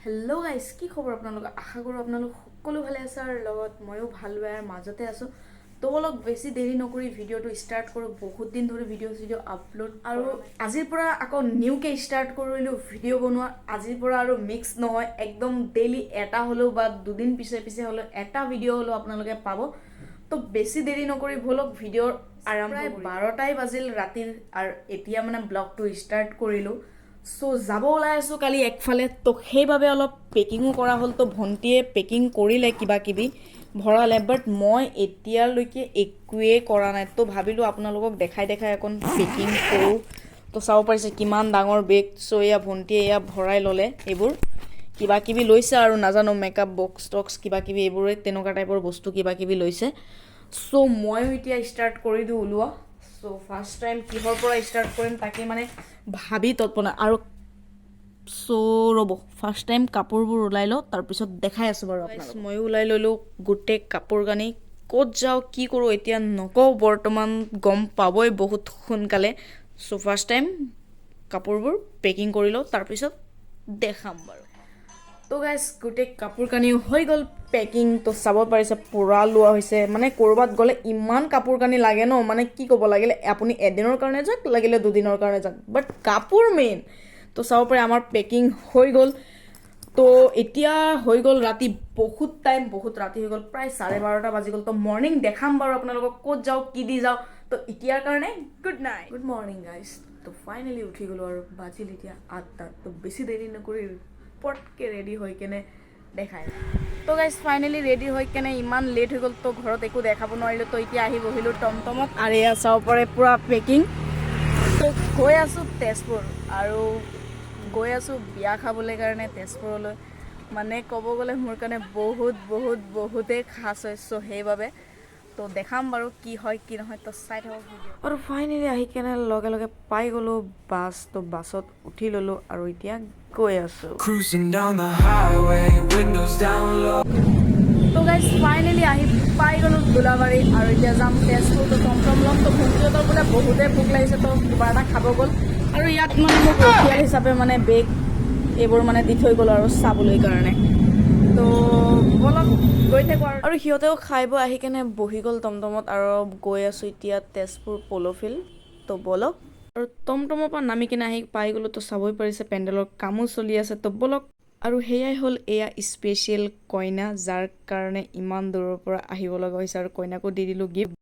Hello' guys, কি খবৰ আপোনালোকৰ? আশা কৰোঁ আপোনালোক সকলো ভালে আছে আৰু লগত ময়ো ভাল বেয়াৰ মাজতে আছোঁ। তো অলপ বেছি দেৰি নকৰি ভিডিঅ'টো ষ্টাৰ্ট কৰোঁ। বহুত দিন ধৰি ভিডিঅ' আপলোড আৰু আজিৰ পৰা আকৌ নিউকৈ ষ্টাৰ্ট কৰিলোঁ ভিডিঅ' বনোৱা। আজিৰ পৰা আৰু মিক্স নহয়, একদম ডেইলি এটা হ'লেও বা দুদিন পিছে পিছে হ'লেও এটা ভিডিঅ' হ'লেও আপোনালোকে পাব। তো বেছি দেৰি নকৰি ব'লক ভিডিঅ'ৰ আৰম্ভ। প্ৰায় 12টাই বাজিল ৰাতিৰ আৰু এতিয়া মানে ব্লগটো ষ্টাৰ্ট কৰিলোঁ। চ' যাব ওলাই আছোঁ কালি একফালে, তো সেইবাবে অলপ পেকিঙো কৰা হ'ল। তো ভণ্টিয়ে পেকিং কৰিলে, কিবা কিবি ভৰালে, বাট মই এতিয়ালৈকে একোৱেই কৰা নাই। তো ভাবিলোঁ আপোনালোকক দেখাই অকণ পেকিং কৰোঁ। তো চাব পাৰিছে কিমান ডাঙৰ বেগ। চ' এয়া ভণ্টিয়ে এয়া ভৰাই ল'লে, এইবোৰ কিবা কিবি লৈছে আৰু নাজানো মেকআপ বক্স টক্স কিবা কিবি এইবোৰে তেনেকুৱা টাইপৰ বস্তু কিবা কিবি লৈছে। চ' ময়ো এতিয়া ষ্টাৰ্ট কৰি দিওঁ ওলোৱা। চ' ফাৰ্ষ্ট টাইম কিহৰ পৰা ষ্টাৰ্ট কৰিম তাকে মানে ভাবি তৎপনা আৰু চ' ৰ'ব ফাৰ্ষ্ট টাইম কাপোৰবোৰ ওলাই লওঁ, তাৰপিছত দেখাই আছোঁ বাৰু আপোনালোকক। ময়ো ওলাই ল'লোঁ গোটেই কাপোৰ কানি। ক'ত যাওঁ কি কৰোঁ এতিয়া নকওঁ, বৰ্তমান গম পাবই বহুত সোনকালে। চ' ফাৰ্ষ্ট টাইম কাপোৰবোৰ পেকিং কৰি লওঁ, তাৰপিছত দেখাম বাৰু। তো গাইজ গোটেই কাপোৰ কানি হৈ গ'ল পেকিং। তো চাব পাৰিছে পূৰা লোৱা হৈছে। মানে ক'ৰবাত গ'লে ইমান কাপোৰ কানি লাগে ন, মানে কি ক'ব, লাগিলে আপুনি এদিনৰ কাৰণে যাওক, লাগিলে দুদিনৰ কাৰণে যাওক, বাট কাপোৰ মেইন। তো চাব পাৰে আমাৰ পেকিং হৈ গ'ল। তো এতিয়া হৈ গ'ল ৰাতি, বহুত টাইম, বহুত ৰাতি হৈ গ'ল, প্ৰায় 12:30 বাজি গ'ল। তো মৰ্ণিং দেখাম বাৰু আপোনালোকক ক'ত যাওঁ কি দি যাওঁ। তো এতিয়াৰ কাৰণে good night, good morning guys. তো ফাইনেলি উঠি গ'লোঁ আৰু বাজিল এতিয়া 8টা। তো বেছি দেৰি নকৰি পটকৈ ৰেডি হৈ কেনে দেখাই। তো গাইজ ফাইনেলি ৰেডি হৈ কেনে ইমান লেট হৈ গ'ল, তো ঘৰত একো দেখাব নোৱাৰিলোঁ। তো এতিয়া আহি বহিলোঁ টমটমত আৰু এয়া চাব পাৰে পূৰা পেকিং। তো গৈ আছোঁ তেজপুৰ আৰু গৈ আছোঁ বিয়া খাবলৈ কাৰণে তেজপুৰলৈ। মানে ক'ব গ'লে মোৰ কাৰণে বহুতেই খাছ হয়। চ' সেইবাবে তো দেখাম বাৰু কি হয় কি নহয়, তো চাই থাকক ভিডিঅ'। আৰু ফাইনেলি আহি কেনে লগে লগে পাই গ'লোঁ বাছ। তো বাছত উঠি ল'লোঁ আৰু এতিয়া গৈ আছোঁ। তো গাইজ ফাইনেলি আহি পাই গ'লোঁ গোলাবাৰী আৰু এতিয়া যাম তেজপুৰ। তো টমটম ল'ম। তো ভণ্টিহঁতৰ বোলে বহুতেই ভোক লাগিছে, তো কিবা এটা খাব গ'ল আৰু ইয়াত মানে মোক ৰখীয়াল হিচাপে মানে বেগ এইবোৰ মানে দি থৈ গ'ল আৰু চাবলৈ কাৰণে। তো বলক গৈ থাকোঁ আৰু সিহঁতেও খাই বৈ আহি কেনে বহি গ'ল টমটমত আৰু গৈ আছোঁ এতিয়া তেজপুৰ প'ল' ফিল্ড। তো বলক। আৰু টমটমৰ পৰা নামি কিনে আহি পাই গ'লোঁ। তো চাবই পাৰিছে পেণ্ডেলৰ কামো চলি আছে। তো বলক। আৰু সেয়াই হ'ল এয়া স্পেচিয়েল কইনা, যাৰ কাৰণে ইমান দূৰৰ পৰা আহিব লগা হৈছে আৰু কইনাকো দি দিলোঁ গিফ্ট।